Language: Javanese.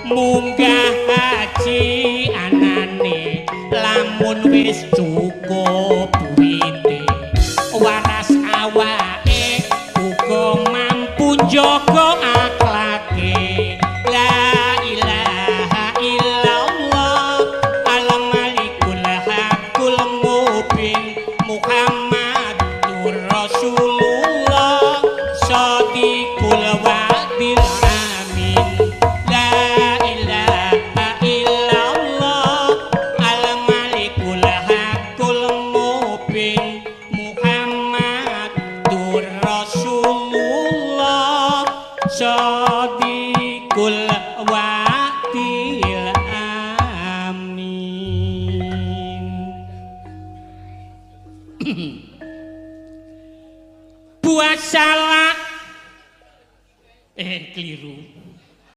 munggah haji anane lamun wis cukup duwite waras awake uga mampu njaga akhlake la ilaha illallah al malikul hakul mubin Muhammadur Rasulullah shadiqul wa'dil amin la ilaha illallah al malikul hakul mubin Muhammadur Rasulullah shadiqul wa'dil amin. Puasalah keliru.